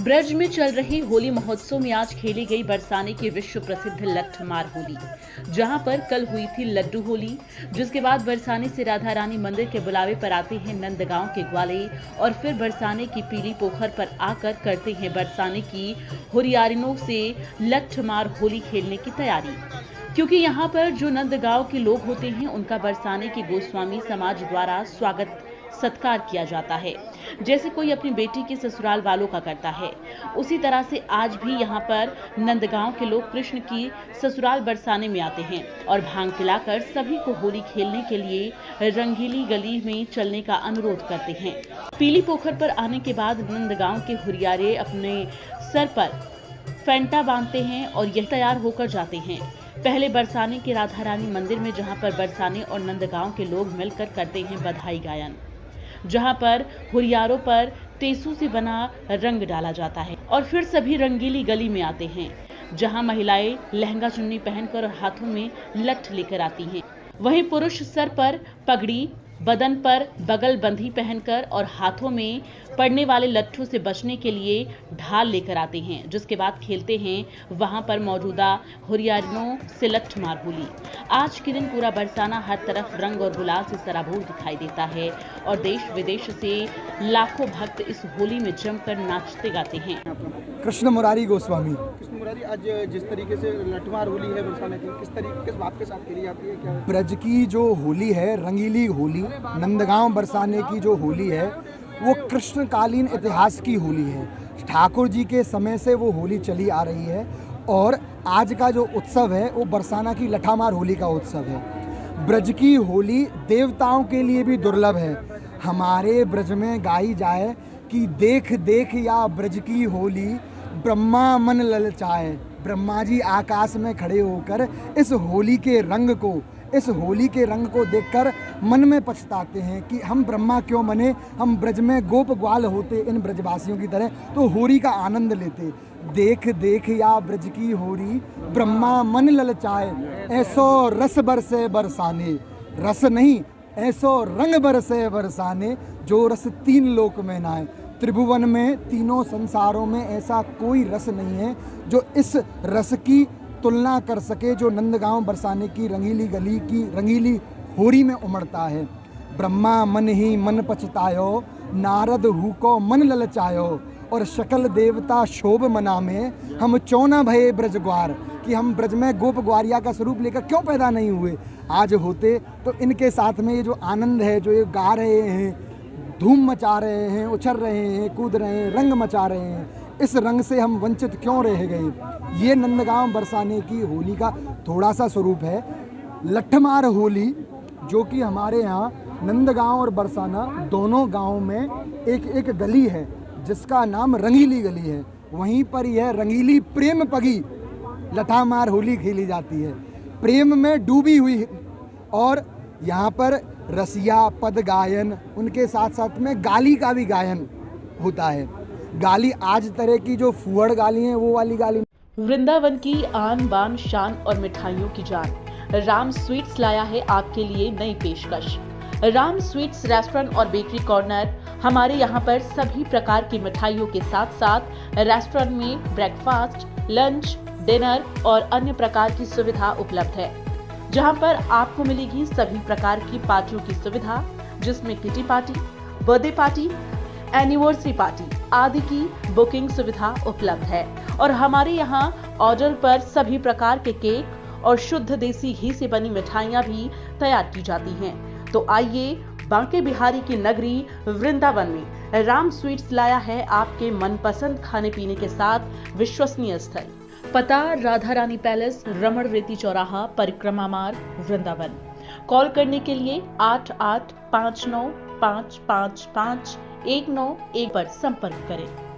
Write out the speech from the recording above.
ब्रज में चल रही होली महोत्सव में आज खेली गई बरसाने की विश्व प्रसिद्ध लठमार होली, जहां पर कल हुई थी लड्डू होली, जिसके बाद बरसाने से राधा रानी मंदिर के बुलावे पर आते हैं नंदगांव के ग्वाले और फिर बरसाने की पीली पोखर पर आकर करते हैं बरसाने की हुरियारिनों से लठमार होली खेलने की तैयारी। क्योंकि यहाँ पर जो नंदगांव के लोग होते हैं उनका बरसाने की गोस्वामी समाज द्वारा स्वागत सत्कार किया जाता है, जैसे कोई अपनी बेटी के ससुराल वालों का करता है। उसी तरह से आज भी यहाँ पर नंदगांव के लोग कृष्ण की ससुराल बरसाने में आते हैं और भांग पिलाकर सभी को होली खेलने के लिए रंगीली गली में चलने का अनुरोध करते हैं। पीली पोखर पर आने के बाद नंदगांव के हुरियारे अपने सर पर फेंटा बांधते हैं और यह तैयार होकर जाते हैं। पहले बरसाने के राधा रानी मंदिर में, जहां पर बरसाने और नंदगांव के लोग मिलकर करते हैं बधाई गायन, जहां पर हुरियारों पर टेसू से बना रंग डाला जाता है और फिर सभी रंगीली गली में आते हैं, जहां महिलाएं लहंगा चुन्नी पहनकर और हाथों में लठ लेकर आती हैं। वहीं पुरुष सर पर पगड़ी, बदन पर बगल बंधी पहनकर और हाथों में पड़ने वाले लट्ठों से बचने के लिए ढाल लेकर आते हैं, जिसके बाद खेलते हैं वहां पर मौजूदा हुरियारिनों से लठमार होली। आज के दिन पूरा बरसाना हर तरफ रंग और गुलाल से सराबोर दिखाई देता है और देश विदेश से लाखों भक्त इस होली में जमकर नाचते गाते हैं। कृष्ण मुरारी गोस्वामी। कृष्ण मुरारी, आज जिस तरीके से लठमार होली है बरसाने की, किस बात के साथ खेली जाती है? क्या ब्रज की जो होली है, रंगीली होली, नंदगांव बरसाने की जो होली है वो कृष्णकालीन इतिहास की होली है। ठाकुर जी के समय से वो होली चली आ रही है और आज का जो उत्सव है वो बरसाना की लठामार होली का उत्सव है। ब्रज की होली देवताओं के लिए भी दुर्लभ है। हमारे ब्रज में गाई जाए कि देख देख या ब्रज की होली, ब्रह्मा मन ललचाए। ब्रह्मा जी आकाश में खड़े होकर इस होली के रंग को देखकर मन में पछताते हैं कि हम ब्रह्मा क्यों बने, हम ब्रज में गोप ग्वाल होते इन ब्रजवासियों की तरह तो होली का आनंद लेते। देख देख या ब्रज की होली, ब्रह्मा मन ललचाए, ऐसो रस बरसे बरसाने। रस नहीं, ऐसो रंग बरसे बरसाने, जो रस तीन लोक में नाए। त्रिभुवन में, तीनों संसारों में ऐसा कोई रस नहीं है जो इस रस की तुलना कर सके, जो नंदगांव बरसाने की रंगीली गली की रंगीली होली में उमड़ता है। ब्रह्मा मन ही मन पछतायो, नारद हु को मन ललचायो, और शकल देवता शोभ मना में, हम चौना भये ब्रज ग्वार, कि हम ब्रज में गोप ग्वारिया का स्वरूप लेकर क्यों पैदा नहीं हुए। आज होते तो इनके साथ में ये जो आनंद है, जो ये गा रहे हैं, धूम मचा रहे हैं, उछल रहे हैं, कूद रहे हैं, रंग मचा रहे हैं, इस रंग से हम वंचित क्यों रह गए। ये नंदगांव बरसाने की होली का थोड़ा सा स्वरूप है। लठमार होली जो कि हमारे यहाँ नंदगांव और बरसाना दोनों गांव में एक एक गली है जिसका नाम रंगीली गली है, वहीं पर यह रंगीली प्रेम पगी लठामार होली खेली जाती है। प्रेम में डूबी हुई, और यहाँ पर रसिया पद गायन, उनके साथ साथ में गाली का भी गायन होता है। गाली आज तरह की जो फुहड़ गाली है वो वाली गाली। वृंदावन की आन बान शान और मिठाइयों की जान राम स्वीट्स लाया है आपके लिए नई पेशकश। राम स्वीट्स रेस्टोरेंट और बेकरी कॉर्नर हमारे यहाँ पर सभी प्रकार की मिठाइयों के साथ साथ रेस्टोरेंट में ब्रेकफास्ट, लंच, डिनर और अन्य प्रकार की सुविधा उपलब्ध है, जहां पर आपको मिलेगी सभी प्रकार की पार्टियों की सुविधा, जिसमें kitty party, birthday party, anniversary party आदि की बुकिंग सुविधा उपलब्ध है। और हमारे यहाँ ऑर्डर पर सभी प्रकार के केक और शुद्ध देसी घी से बनी मिठाइयाँ भी तैयार की जाती हैं। तो आइए, बांके बिहारी की नगरी वृंदावन में राम स्वीट्स लाया है आपके मनपसंद खाने पीने के साथ विश्वसनीय स्थल। पता राधा रानी पैलेस, रमण रेती चौराहा, परिक्रमा मार्ग, वृंदावन। कॉल करने के लिए 8859555191 पर संपर्क करें।